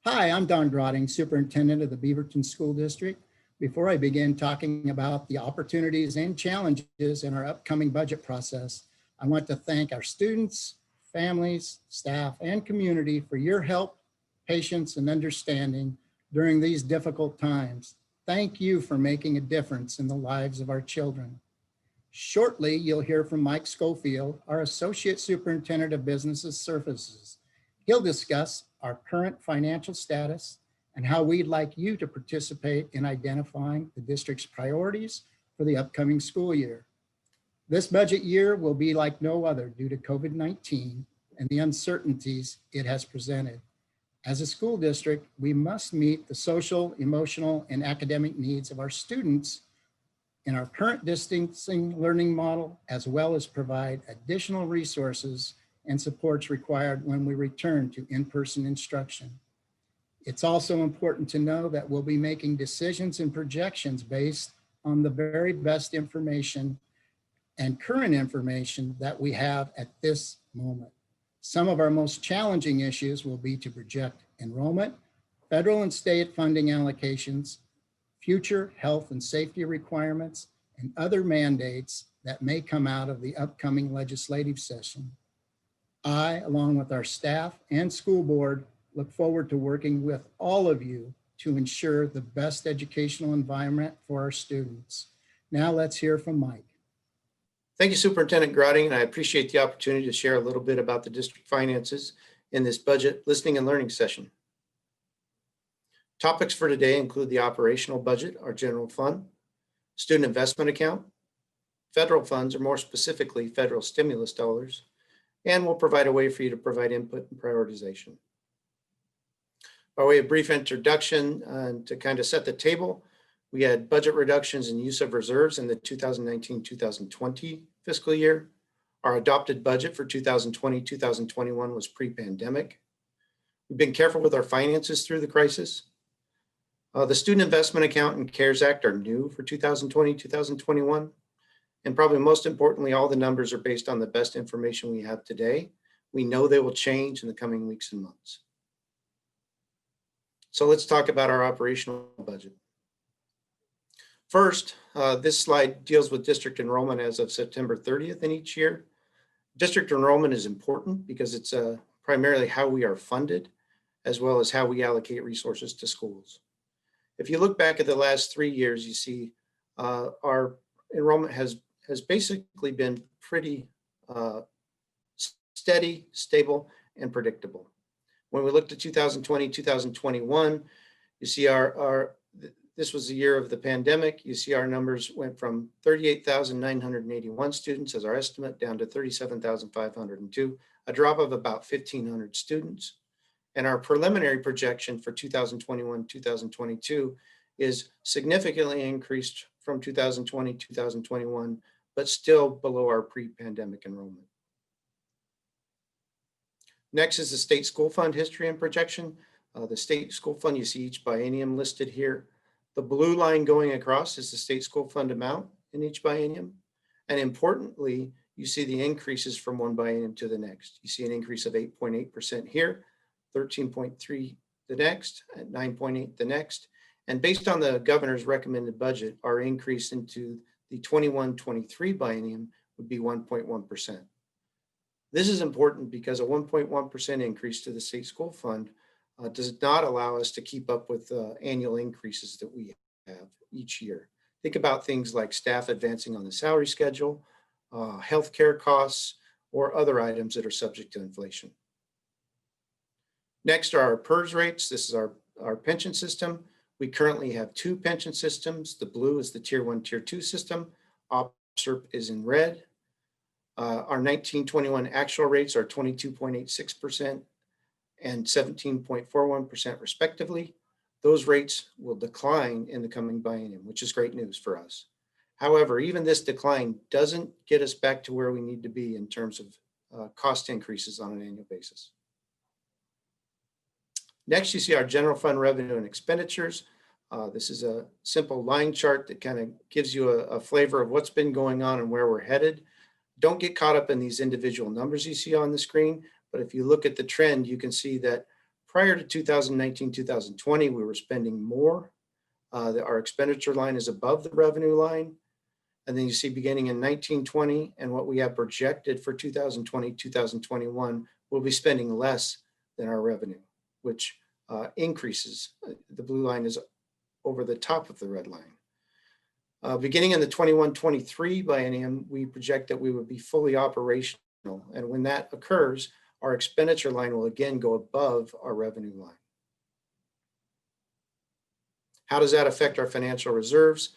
Hi, I'm Don Grotting, Superintendent of the Beaverton School District. Before I begin talking about the opportunities and challenges in our upcoming budget process, I want to thank our students, families, staff, and community for your help, patience, and understanding during these difficult times. Thank you for making a difference in the lives of our children. Shortly, you'll hear from Mike Schofield, our Associate Superintendent of Business Services. He'll discuss our current financial status and how we'd like you to participate in identifying the district's priorities for the upcoming school year. This budget year will be like no other due to COVID-19 and the uncertainties it has presented. As a school district, we must meet the social, emotional, and academic needs of our students in our current distancing learning model, as well as provide additional resources and supports required when we return to in-person instruction. It's also important to know that we'll be making decisions and projections based on the very best information and current information that we have at this moment. Some of our most challenging issues will be to project enrollment, federal and state funding allocations, future health and safety requirements, and other mandates that may come out of the upcoming legislative session. I, along with our staff and school board, look forward to working with all of you to ensure the best educational environment for our students. Now let's hear from Mike. Thank you, Superintendent Grotting, and I appreciate the opportunity to share a little bit about the district finances in this budget listening and learning session. Topics for today include the operational budget, our general fund, student investment account, federal funds, or more specifically, federal stimulus dollars, and we'll provide a way for you to provide input and prioritization. By way of brief introduction and to kind of set the table, we had budget reductions and use of reserves in the 2019-2020 fiscal year. Our adopted budget for 2020-2021 was pre-pandemic. We've been careful with our finances through the crisis. The Student Investment Account and CARES Act are new for 2020-2021. And probably most importantly, all the numbers are based on the best information we have today. We know they will change in the coming weeks and months. So let's talk about our operational budget. First, this slide deals with district enrollment as of September 30th in each year. District enrollment is important because it's primarily how we are funded, as well as how we allocate resources to schools. If you look back at the last 3 years, you see our enrollment has basically been pretty steady, stable, and predictable. When we looked at 2020, 2021, you see this was the year of the pandemic. You see our numbers went from 38,981 students as our estimate down to 37,502, a drop of about 1,500 students. And our preliminary projection for 2021-2022 is significantly increased from 2020-2021, but still below our pre-pandemic enrollment. Next is the state school fund history and projection. The state school fund, you see each biennium listed here. The blue line going across is the state school fund amount in each biennium. And importantly, you see the increases from one biennium to the next. You see an increase of 8.8% here, 13.3 the next, and 9.8 the next. And based on the governor's recommended budget, our increase into the 21-23 biennium would be 1.1%. This is important because a 1.1% increase to the state school fund does not allow us to keep up with annual increases that we have each year. Think about things like staff advancing on the salary schedule, healthcare costs, or other items that are subject to inflation. Next are our PERS rates. This is our pension system. We currently have 2 pension systems. The blue is the Tier 1, Tier 2 system. OPSRP is in red. Our 1921 actual rates are 22.86% and 17.41% respectively. Those rates will decline in the coming biennium, which is great news for us. However, even this decline doesn't get us back to where we need to be in terms of cost increases on an annual basis. Next, you see our general fund revenue and expenditures. This is a simple line chart that kind of gives you a flavor of what's been going on and where we're headed. Don't get caught up in these individual numbers you see on the screen, but if you look at the trend, you can see that prior to 2019, 2020, we were spending more. Our expenditure line is above the revenue line. And then you see beginning in 1920 and what we have projected for 2020, 2021, we'll be spending less than our revenue, which increases. The blue line is over the top of the red line. Beginning in the 21-23 biennium, we project that we would be fully operational. And when that occurs, our expenditure line will again go above our revenue line. How does that affect our financial reserves?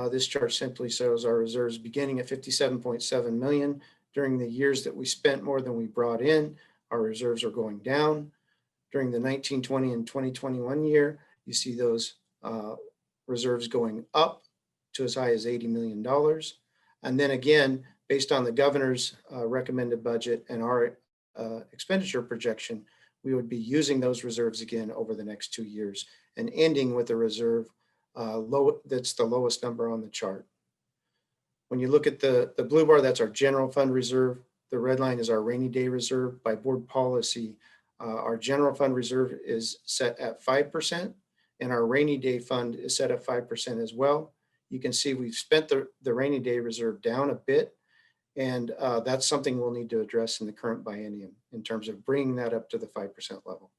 This chart simply shows our reserves beginning at 57.7 million. During the years that we spent more than we brought in, our reserves are going down. During the 1920 and 2021 year, you see those reserves going up to as high as $80 million. And then again, based on the governor's recommended budget and our expenditure projection, we would be using those reserves again over the next 2 years and ending with a reserve that's the lowest number on the chart. When you look at the blue bar, that's our general fund reserve. The red line is our rainy day reserve. By board policy, our general fund reserve is set at 5%, and our rainy day fund is set at 5% as well. You can see we've spent the rainy day reserve down a bit, and that's something we'll need to address in the current biennium in terms of bringing that up to the 5% level.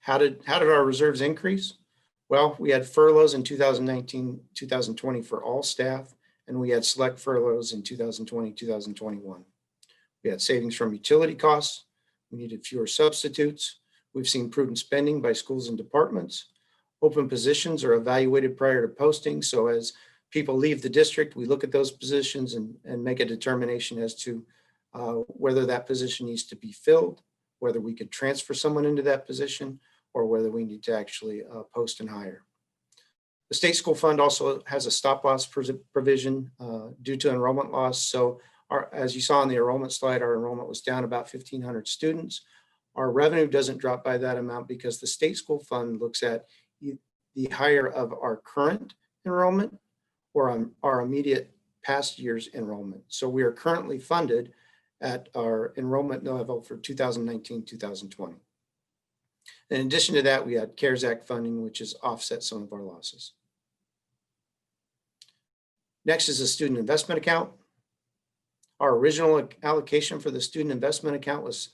How did our reserves increase? Well, we had furloughs in 2019, 2020 for all staff, and we had select furloughs in 2020, 2021. We had savings from utility costs. We needed fewer substitutes. We've seen prudent spending by schools and departments. Open positions are evaluated prior to posting. So as people leave the district, we look at those positions and make a determination as to whether that position needs to be filled, whether we could transfer someone into that position, or whether we need to actually post and hire. The state school fund also has a stop loss provision due to enrollment loss. So as you saw on the enrollment slide, our enrollment was down about 1,500 students. Our revenue doesn't drop by that amount because the state school fund looks at the higher of our current enrollment or our immediate past year's enrollment. So we are currently funded at our enrollment level for 2019, 2020. In addition to that, we had CARES Act funding, which has offset some of our losses. Next is the student investment account. Our original allocation for the student investment account was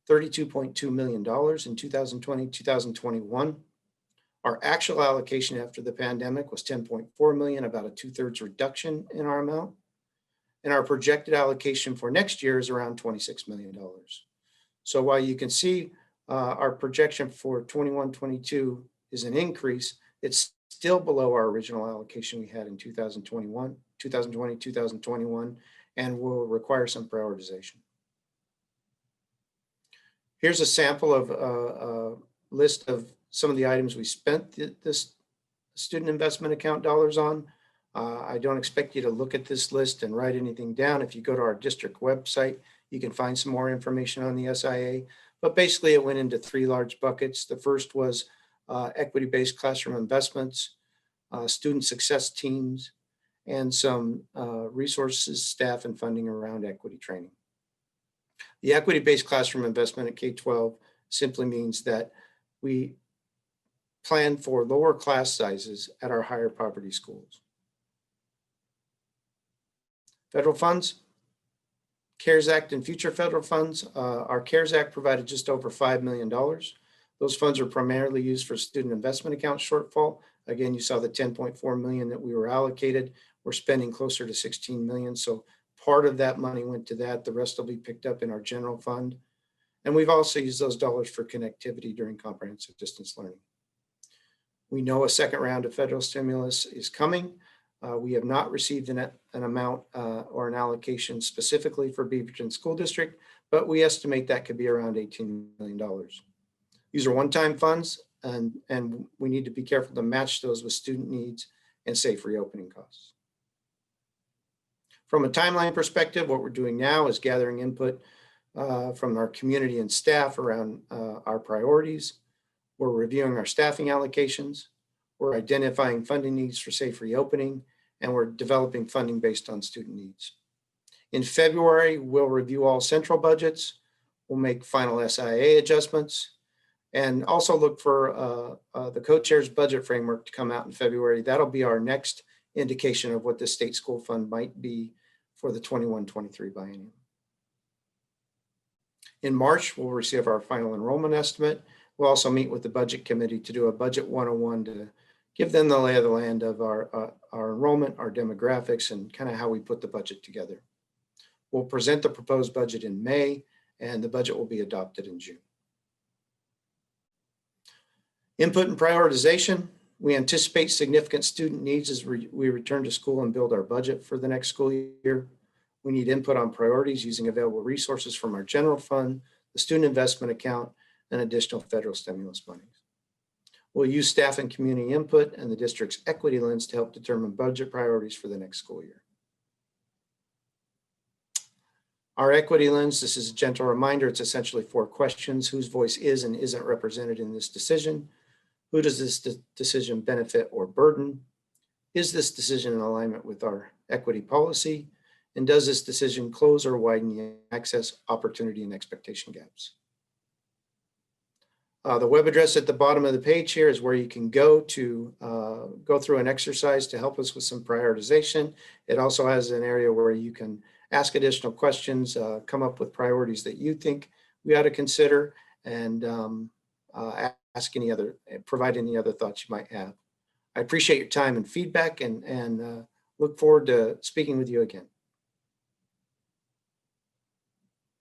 $32.2 million in 2020, 2021. Our actual allocation after the pandemic was 10.4 million, about a 2/3 reduction in our amount. And our projected allocation for next year is around $26 million. So while you can see our projection for 21-22 is an increase, it's still below our original allocation we had in 2020, 2021, and will require some prioritization. Here's a sample of a list of some of the items we spent this student investment account dollars on. I don't expect you to look at this list and write anything down. If you go to our district website, you can find some more information on the SIA. But basically, it went into 3 large buckets. The first was equity-based classroom investments, student success teams, and some resources, staff, and funding around equity training. The equity-based classroom investment at K-12 simply means that we plan for lower class sizes at our higher poverty schools. Federal funds, CARES Act and future federal funds. Our CARES Act provided just over $5 million. Those funds are primarily used for student investment account shortfall. Again, you saw the 10.4 million that we were allocated. We're spending closer to 16 million. So part of that money went to that. The rest will be picked up in our general fund. And we've also used those dollars for connectivity during comprehensive distance learning. We know a second round of federal stimulus is coming. We have not received an amount or an allocation specifically for Beaverton School District, but we estimate that could be around $18 million. These are one-time funds, and we need to be careful to match those with student needs and safe reopening costs. From a timeline perspective, what we're doing now is gathering input from our community and staff around our priorities. We're reviewing our staffing allocations. We're identifying funding needs for safe reopening, and we're developing funding based on student needs. In February, we'll review all central budgets. We'll make final SIA adjustments, And also look for the co-chair's budget framework to come out in February. That'll be our next indication of what the state school fund might be for the 21-23 biennium. In March, we'll receive our final enrollment estimate. We'll also meet with the budget committee to do a budget 101 to give them the lay of the land of our enrollment, our demographics, and kind of how we put the budget together. We'll present the proposed budget in May, and the budget will be adopted in June. Input and prioritization. We anticipate significant student needs as we return to school and build our budget for the next school year. We need input on priorities using available resources from our general fund, the student investment account, and additional federal stimulus monies. We'll use staff and community input and the district's equity lens to help determine budget priorities for the next school year. Our equity lens, this is a gentle reminder, it's essentially 4 questions. Whose voice is and isn't represented in this decision? Who does this decision benefit or burden? Is this decision in alignment with our equity policy? And does this decision close or widen the access, opportunity, and expectation gaps? The web address at the bottom of the page here is where you can go to go through an exercise to help us with some prioritization. It also has an area where you can ask additional questions, come up with priorities that you think we ought to consider, and provide any other thoughts you might have. I appreciate your time and feedback, and look forward to speaking with you again.